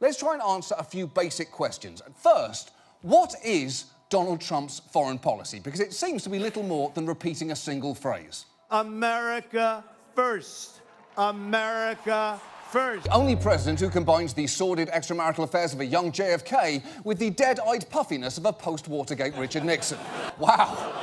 let's try and answer a few basic questions. First, what is Donald Trump's foreign policy? Because it seems to be little more than repeating a single phrase. America first. America first. The only president who combines the sordid extramarital affairs of a young JFK with the dead-eyed puffiness of a post-Watergate Richard Nixon. Wow.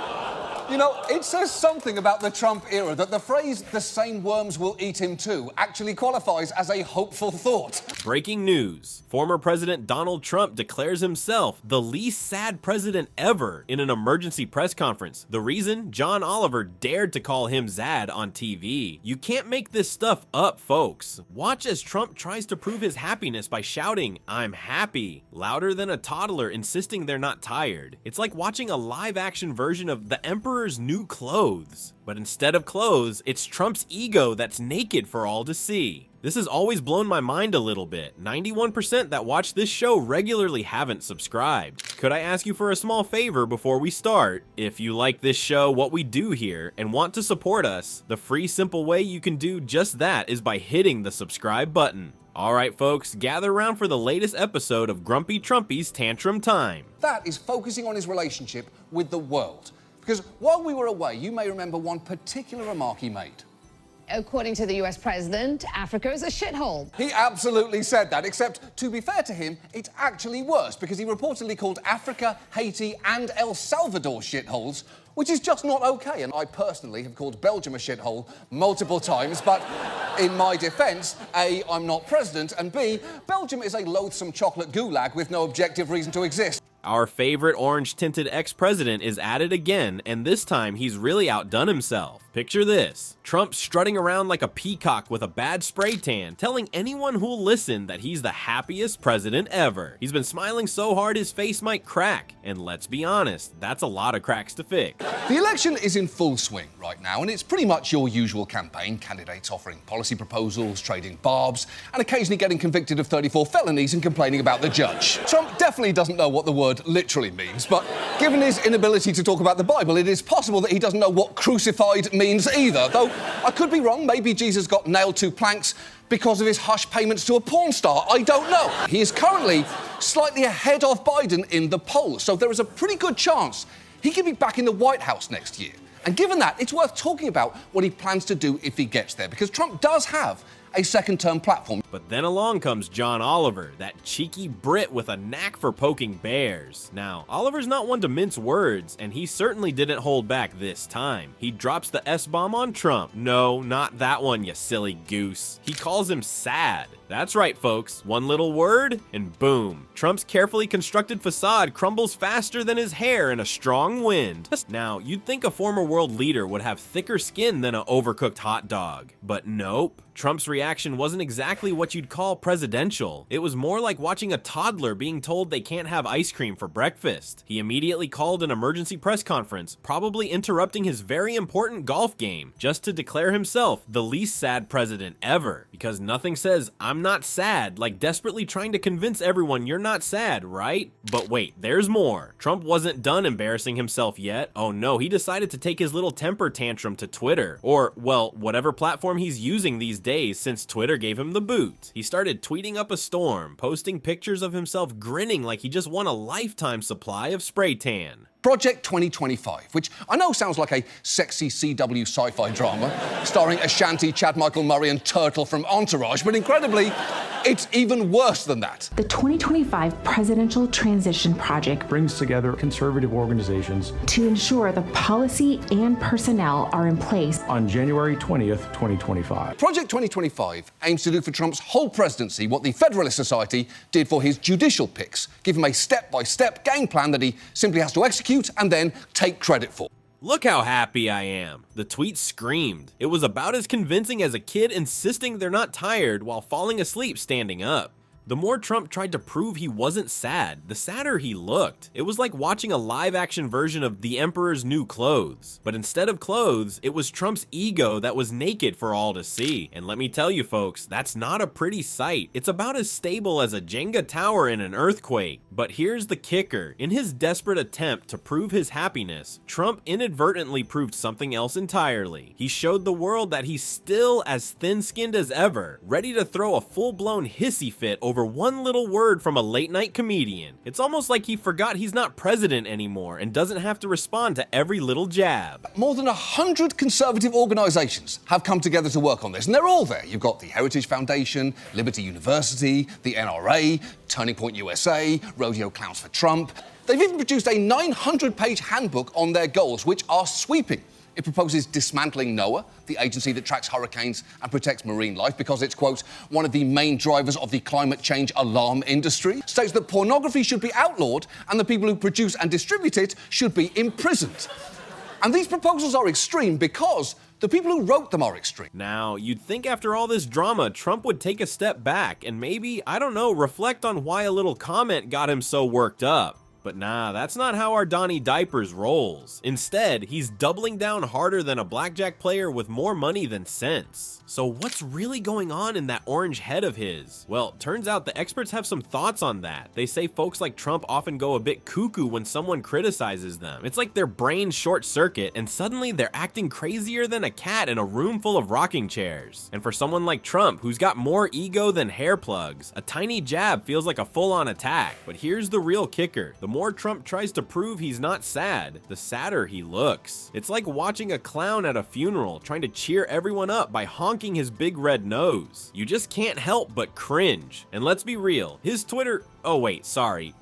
You know, it says something about the Trump era that the phrase, "the same worms will eat him too," actually qualifies as a hopeful thought. Breaking news. Former President Donald Trump declares himself the least sad president ever in an emergency press conference. The reason? John Oliver dared to call him Zad on TV. You can't make this stuff up, folks. Watch as Trump tries to prove his happiness by shouting, "I'm happy," louder than a toddler insisting they're not tired. It's like watching a live-action version of The Emperor's New Clothes. But instead of clothes, it's Trump's ego that's naked for all to see. This has always blown my mind a little bit. 91% that watch this show regularly haven't subscribed. Could I ask you for a small favor before we start? If you like this show, what we do here, and want to support us, the free, simple way you can do just that is by hitting the subscribe button. Alright folks, gather around for the latest episode of Grumpy Trumpy's Tantrum Time. That is focusing on his relationship with the world. Because while we were away, you may remember one particular remark he made. According to the US president, Africa is a shithole. He absolutely said that, except, to be fair to him, it's actually worse, because he reportedly called Africa, Haiti, and El Salvador shitholes, which is just not okay. And I personally have called Belgium a shithole multiple times, but in my defense, A, I'm not president, and B, Belgium is a loathsome chocolate gulag with no objective reason to exist. Our favorite orange-tinted ex-president is at it again, and this time he's really outdone himself. Picture this. Trump strutting around like a peacock with a bad spray tan, telling anyone who'll listen that he's the happiest president ever. He's been smiling so hard his face might crack, and let's be honest, that's a lot of cracks to fix. The election is in full swing right now, and it's pretty much your usual campaign. Candidates offering policy proposals, trading barbs, and occasionally getting convicted of 34 felonies and complaining about the judge. Trump definitely doesn't know what the word literally means, but given his inability to talk about the Bible, it is possible that he doesn't know what crucified means either. Though I could be wrong, maybe Jesus got nailed to planks because of his hush payments to a porn star. I don't know. He is currently slightly ahead of Biden in the polls, so there is a pretty good chance he could be back in the White House next year. And given that, it's worth talking about what he plans to do if he gets there, because Trump does have a second-term platform. But then along comes John Oliver, that cheeky Brit with a knack for poking bears. Now, Oliver's not one to mince words, and he certainly didn't hold back this time. He drops the S-bomb on Trump. No, not that one, you silly goose. He calls him sad. That's right, folks. One little word, and boom. Trump's carefully constructed facade crumbles faster than his hair in a strong wind. Now, you'd think a former world leader would have thicker skin than an overcooked hot dog. But nope. Trump's reaction wasn't exactly what you'd call presidential. It was more like watching a toddler being told they can't have ice cream for breakfast. He immediately called an emergency press conference, probably interrupting his very important golf game, just to declare himself the least sad president ever. Because nothing says, "I'm not sad," like desperately trying to convince everyone you're not sad, right? But wait, there's more. Trump wasn't done embarrassing himself yet. Oh no, he decided to take his little temper tantrum to Twitter. Or, well, whatever platform he's using these days since Twitter gave him the boot. He started tweeting up a storm, posting pictures of himself grinning like he just won a lifetime supply of spray tan. Project 2025, which I know sounds like a sexy CW sci-fi drama starring Ashanti, Chad Michael Murray and Turtle from Entourage, but incredibly, it's even worse than that. The 2025 Presidential Transition Project brings together conservative organizations to ensure the policy and personnel are in place on January 20th, 2025. Project 2025 aims to do for Trump's whole presidency what the Federalist Society did for his judicial picks, give him a step-by-step game plan that he simply has to execute and then take credit for. Look how happy I am. The tweet screamed. It was about as convincing as a kid insisting they're not tired while falling asleep standing up. The more Trump tried to prove he wasn't sad, the sadder he looked. It was like watching a live-action version of The Emperor's New Clothes. But instead of clothes, it was Trump's ego that was naked for all to see. And let me tell you folks, that's not a pretty sight. It's about as stable as a Jenga tower in an earthquake. But here's the kicker. In his desperate attempt to prove his happiness, Trump inadvertently proved something else entirely. He showed the world that he's still as thin-skinned as ever, ready to throw a full-blown hissy fit over over one little word from a late-night comedian. It's almost like he forgot he's not president anymore and doesn't have to respond to every little jab. More than 100 conservative organisations have come together to work on this, and they're all there. You've got the Heritage Foundation, Liberty University, the NRA, Turning Point USA, Rodeo Clowns for Trump. They've even produced a 900-page handbook on their goals, which are sweeping. It proposes dismantling NOAA, the agency that tracks hurricanes and protects marine life, because it's, quote, one of the main drivers of the climate change alarm industry. States that pornography should be outlawed and the people who produce and distribute it should be imprisoned. And these proposals are extreme because the people who wrote them are extreme. Now, you'd think after all this drama, Trump would take a step back and maybe, I don't know, reflect on why a little comment got him so worked up. But nah, that's not how our Donnie Diapers rolls. Instead, he's doubling down harder than a blackjack player with more money than sense. So what's really going on in that orange head of his? Well, turns out the experts have some thoughts on that. They say folks like Trump often go a bit cuckoo when someone criticizes them. It's like their brains short circuit and suddenly they're acting crazier than a cat in a room full of rocking chairs. And for someone like Trump, who's got more ego than hair plugs, a tiny jab feels like a full-on attack. But here's the real kicker. The more Trump tries to prove he's not sad, the sadder he looks. It's like watching a clown at a funeral trying to cheer everyone up by honking his big red nose. You just can't help but cringe. And let's be real, his Twitter,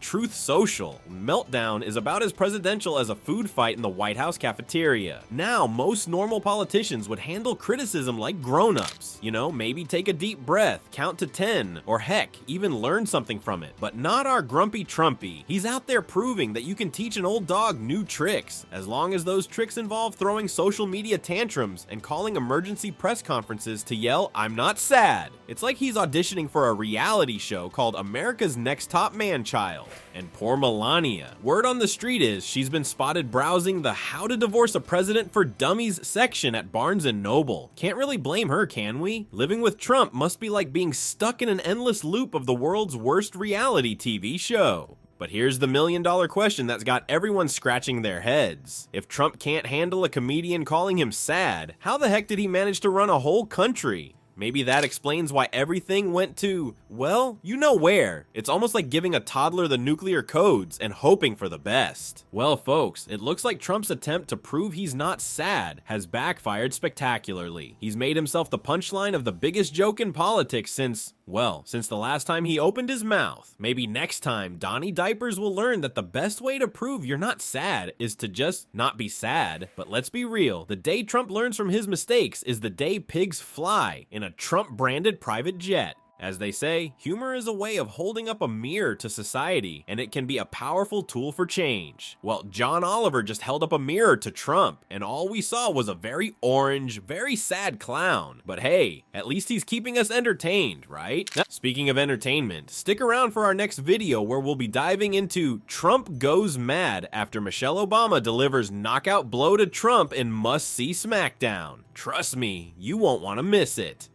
Truth Social meltdown is about as presidential as a food fight in the White House cafeteria. Now, most normal politicians would handle criticism like grown-ups. You know, maybe take a deep breath, count to 10, or heck, even learn something from it. But not our grumpy Trumpy. He's out there proving that you can teach an old dog new tricks, as long as those tricks involve throwing social media tantrums and calling emergency press conferences to yell, "I'm not sad." It's like he's auditioning for a reality show called America's Next Top Man-Child. And poor Melania. Word on the street is she's been spotted browsing the How to Divorce a President for Dummies section at Barnes & Noble. Can't really blame her, can we? Living with Trump must be like being stuck in an endless loop of the world's worst reality TV show. But here's the million-dollar question that's got everyone scratching their heads. If Trump can't handle a comedian calling him sad, how the heck did he manage to run a whole country? Maybe that explains why everything went to, well, you know where. It's almost like giving a toddler the nuclear codes and hoping for the best. Well, folks, it looks like Trump's attempt to prove he's not sad has backfired spectacularly. He's made himself the punchline of the biggest joke in politics since the last time he opened his mouth. Maybe next time, Donnie Diapers will learn that the best way to prove you're not sad is to just not be sad. But let's be real, the day Trump learns from his mistakes is the day pigs fly in a Trump-branded private jet. As they say, humor is a way of holding up a mirror to society, and it can be a powerful tool for change. Well, John Oliver just held up a mirror to Trump, and all we saw was a very orange, very sad clown. But hey, at least he's keeping us entertained, right? Speaking of entertainment, stick around for our next video where we'll be diving into Trump goes mad after Michelle Obama delivers knockout blow to Trump in must-see SmackDown. Trust me, you won't want to miss it.